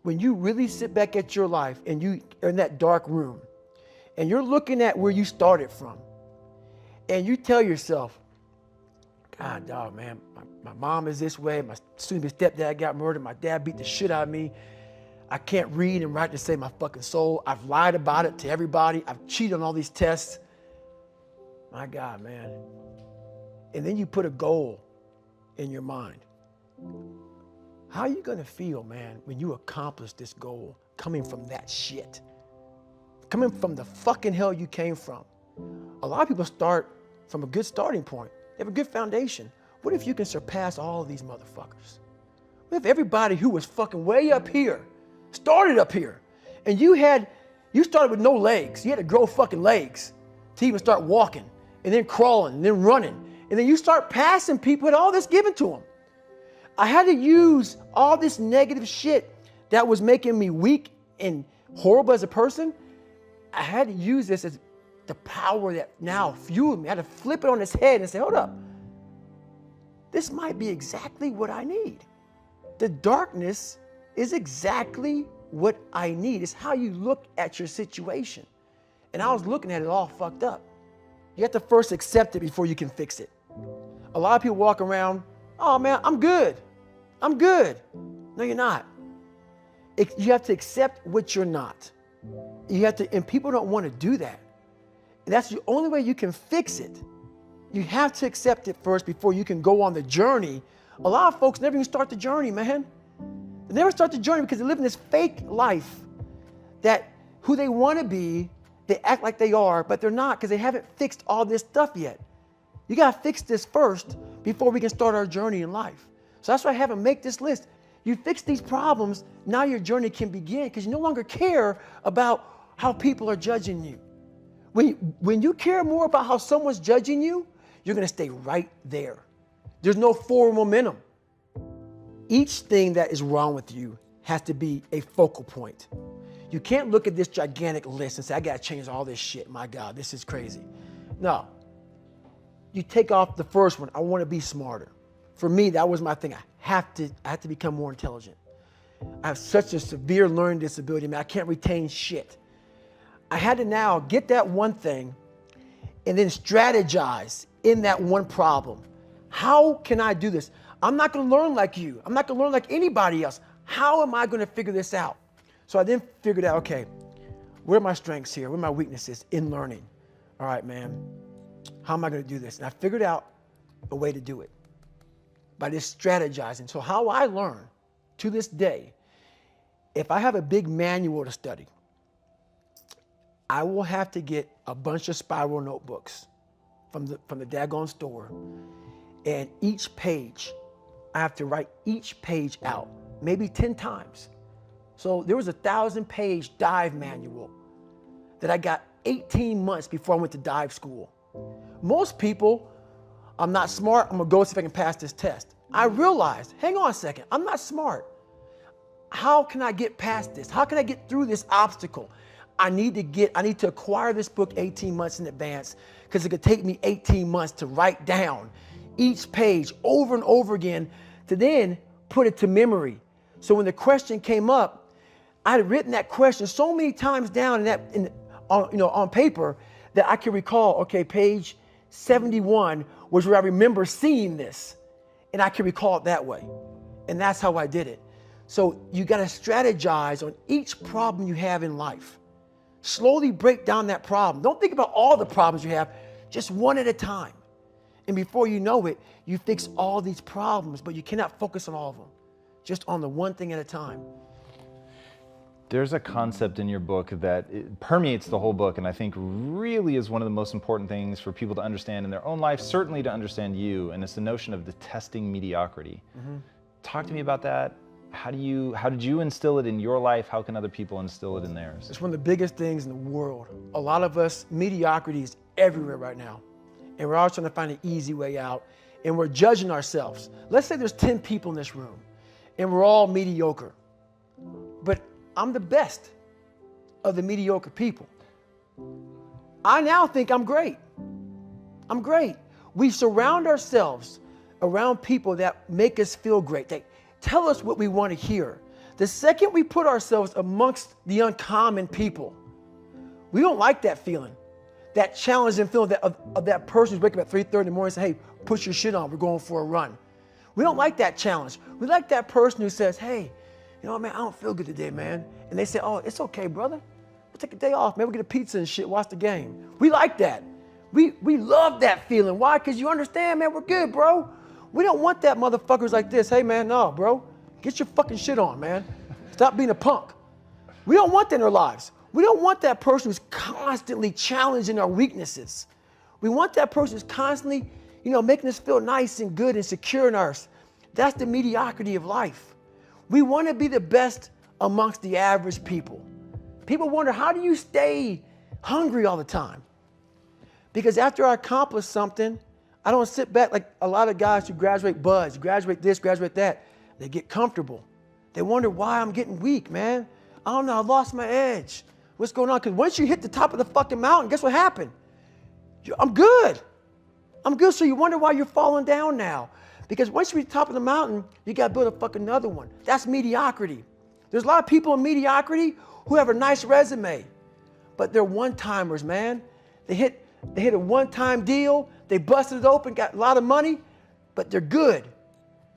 when you really sit back at your life and you are in that dark room and you're looking at where you started from and you tell yourself, God, dog, man, my mom is this way. My soon-to-be stepdad got murdered. My dad beat the shit out of me. I can't read and write to save my fucking soul. I've lied about it to everybody. I've cheated on all these tests. My God, man. And then you put a goal in your mind. How are you going to feel, man, when you accomplish this goal coming from that shit? Coming from the fucking hell you came from. A lot of people start from a good starting point. They have a good foundation. What if you can surpass all of these motherfuckers? What if everybody who was fucking way up here started up here, and you started with no legs. You had to grow fucking legs to even start walking, and then crawling, and then running, and then you start passing people with all this given to them. I had to use all this negative shit that was making me weak and horrible as a person. I had to use this as the power that now fueled me. I had to flip it on its head and say, hold up, this might be exactly what I need. The darkness is exactly what I need. It's how you look at your situation. And I was looking at it all fucked up. You have to first accept it before you can fix it. A lot of people walk around, oh man, I'm good. I'm good. No, you're not. You have to accept what you're not. You have to, and people don't want to do that. And that's the only way you can fix it. You have to accept it first before you can go on the journey. A lot of folks never even start the journey, man. They never start the journey because they live in this fake life that who they want to be, they act like they are, but they're not because they haven't fixed all this stuff yet. You got to fix this first before we can start our journey in life. So that's why I have them make this list. You fix these problems, now your journey can begin because you no longer care about how people are judging you. When you care more about how someone's judging you, you're going to stay right there. There's no forward momentum. Each thing that is wrong with you has to be a focal point. You can't look at this gigantic list and say, I got to change all this shit. My God, this is crazy. No. You take off the first one. I want to be smarter. For me, that was my thing. I have to become more intelligent. I have such a severe learning disability, man. I can't retain shit. I had to now get that one thing and then strategize in that one problem. How can I do this? I'm not going to learn like you. I'm not going to learn like anybody else. How am I going to figure this out? So I then figured out, okay, where are my strengths here? Where are my weaknesses in learning? All right, man, how am I going to do this? And I figured out a way to do it by just strategizing. So how I learn to this day, if I have a big manual to study, I will have to get a bunch of spiral notebooks from the daggone store. And each page, I have to write each page out, maybe 10 times. So there was a 1,000-page dive manual that I got 18 months before I went to dive school. Most people, I'm not smart, I'm gonna go see if I can pass this test. I realized, hang on a second, I'm not smart. How can I get past this? How can I get through this obstacle? I need to acquire this book 18 months in advance because it could take me 18 months to write down each page over and over again to then put it to memory. So when the question came up, I had written that question so many times down on paper that I can recall, okay, page 71 was where I remember seeing this, and I can recall it that way. And that's how I did it. So you got to strategize on each problem you have in life. Slowly break down that problem. Don't think about all the problems you have, just one at a time. And before you know it, you fix all these problems, but you cannot focus on all of them. Just on the one thing at a time. There's a concept in your book that it permeates the whole book, and I think really is one of the most important things for people to understand in their own life, certainly to understand you, and it's the notion of detesting mediocrity. Mm-hmm. Talk to me about that. How did you instill it in your life? How can other people instill it in theirs? It's one of the biggest things in the world. A lot of us, mediocrity is everywhere right now. And we're always trying to find an easy way out. And we're judging ourselves. Let's say there's 10 people in this room and we're all mediocre. But I'm the best of the mediocre people. I now think I'm great. I'm great. We surround ourselves around people that make us feel great. They tell us what we want to hear. The second we put ourselves amongst the uncommon people, we don't like that feeling, that challenging feeling of that person who's waking up at 3:30 in the morning and say, hey, put your shit on, we're going for a run. We don't like that challenge. We like that person who says, hey, you know what, man, I don't feel good today, man. And they say, oh, it's okay, brother. We'll take a day off, man. We'll get a pizza and shit, watch the game. We like that. We love that feeling. Why? Because you understand, man, we're good, bro. We don't want that motherfuckers like this. Hey, man, no, bro. Get your fucking shit on, man. Stop being a punk. We don't want that in our lives. We don't want that person who's constantly challenging our weaknesses. We want that person who's constantly, making us feel nice and good and secure in ours. That's the mediocrity of life. We want to be the best amongst the average people. People wonder, how do you stay hungry all the time? Because after I accomplish something, I don't sit back like a lot of guys who graduate buds, graduate this, graduate that. They get comfortable. They wonder why I'm getting weak, man. I don't know, I lost my edge. What's going on? Because once you hit the top of the fucking mountain, guess what happened? I'm good. I'm good, so you wonder why you're falling down now. Because once you reach the top of the mountain, you got to build a fucking another one. That's mediocrity. There's a lot of people in mediocrity who have a nice resume, but they're one-timers, man. They hit a one-time deal, they busted it open, got a lot of money, but they're good.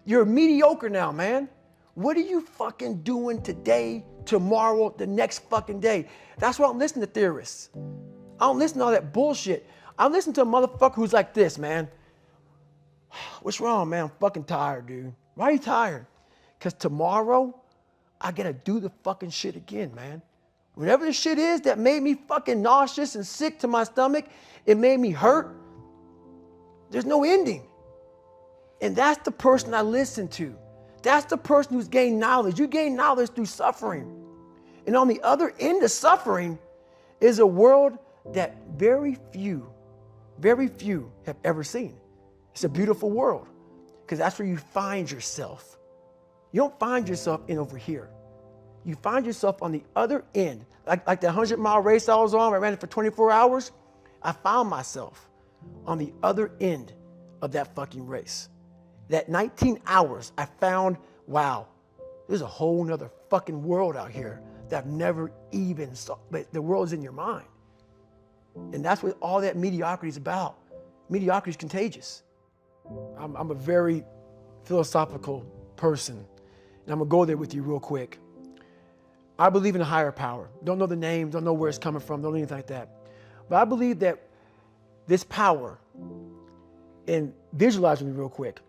You're mediocre now, man. What are you fucking doing today, tomorrow, the next fucking day? That's why I'm listening to theorists. I don't listen to all that bullshit. I listen to a motherfucker who's like this, man. What's wrong, man? I'm fucking tired, dude. Why are you tired? Because tomorrow, I got to do the fucking shit again, man. Whatever the shit is that made me fucking nauseous and sick to my stomach, it made me hurt. There's no ending. And that's the person I listen to. That's the person who's gained knowledge. You gain knowledge through suffering. And on the other end of suffering is a world that very few have ever seen. It's a beautiful world because that's where you find yourself. You don't find yourself in over here. You find yourself on the other end. Like the 100-mile race I was on, I ran it for 24 hours. I found myself on the other end of that fucking race. That 19 hours, I found, wow, there's a whole nother fucking world out here that I've never even saw. But the world's in your mind. And that's what all that mediocrity is about. Mediocrity is contagious. I'm a very philosophical person. And I'm going to go there with you real quick. I believe in a higher power. Don't know the name, don't know where it's coming from, don't know anything like that. But I believe that this power, and visualize with me real quick.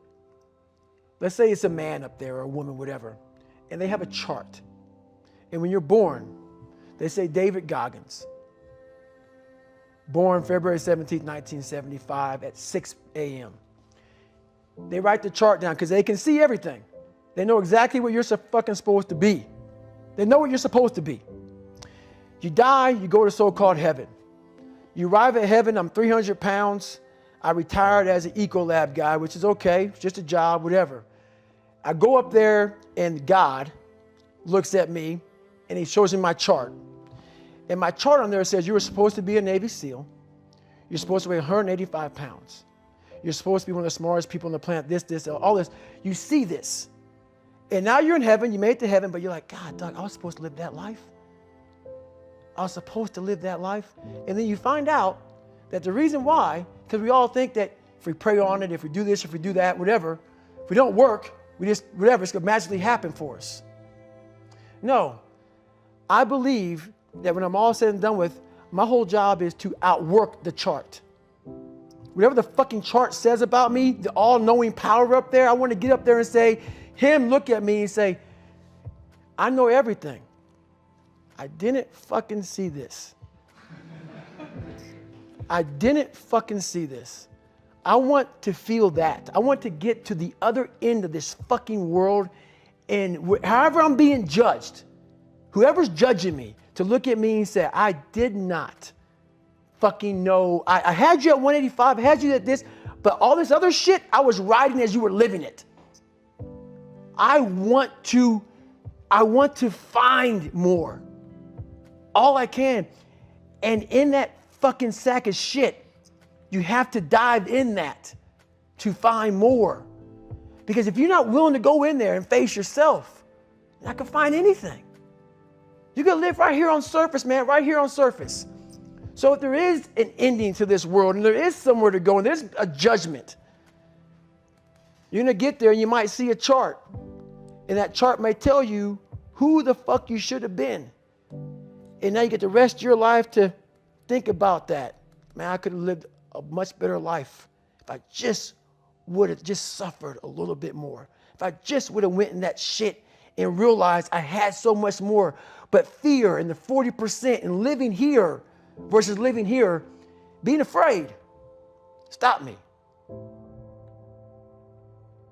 Let's say it's a man up there or a woman, whatever, and they have a chart. And when you're born, they say David Goggins, born February 17th, 1975 at 6 a.m. They write the chart down because they can see everything. They know exactly what you're fucking supposed to be. They know what you're supposed to be. You die, you go to so-called heaven. You arrive at heaven, I'm 300 pounds. I retired as an Ecolab guy, which is okay. It's just a job, whatever. I go up there and God looks at me and he shows me my chart. And my chart on there says you were supposed to be a Navy SEAL. You're supposed to weigh 185 pounds. You're supposed to be one of the smartest people on the planet, this, all this. You see this. And now you're in heaven, you made it to heaven, but you're like, God, Doug, I was supposed to live that life. I was supposed to live that life. And then you find out that the reason why, because we all think that if we pray on it, if we do this, if we do that, whatever, if we don't work, we just, whatever, it's going to magically happen for us. No, I believe that when I'm all said and done with, my whole job is to outwork the chart. Whatever the fucking chart says about me, the all-knowing power up there, I want to get up there and say, him look at me and say, I know everything. I didn't fucking see this. I didn't fucking see this. I want to feel that. I want to get to the other end of this fucking world, and however I'm being judged, whoever's judging me, to look at me and say, I did not fucking know. I had you at 185, I had you at this, but all this other shit, I was riding as you were living it. I want to find more. All I can. And in that fucking sack of shit, you have to dive in that to find more. Because if you're not willing to go in there and face yourself, And I can find anything. You can live right here on surface, man, right here on surface. So if there is an ending to this world and there is somewhere to go and there's a judgment, you're going to get there and you might see a chart. And that chart may tell you who the fuck you should have been. And now you get the rest of your life to think about that. Man, I could have lived a much better life if I just would have just suffered a little bit more. If I just would have went in that shit and realized I had so much more. But fear and the 40% and living here versus living here, being afraid, stopped me.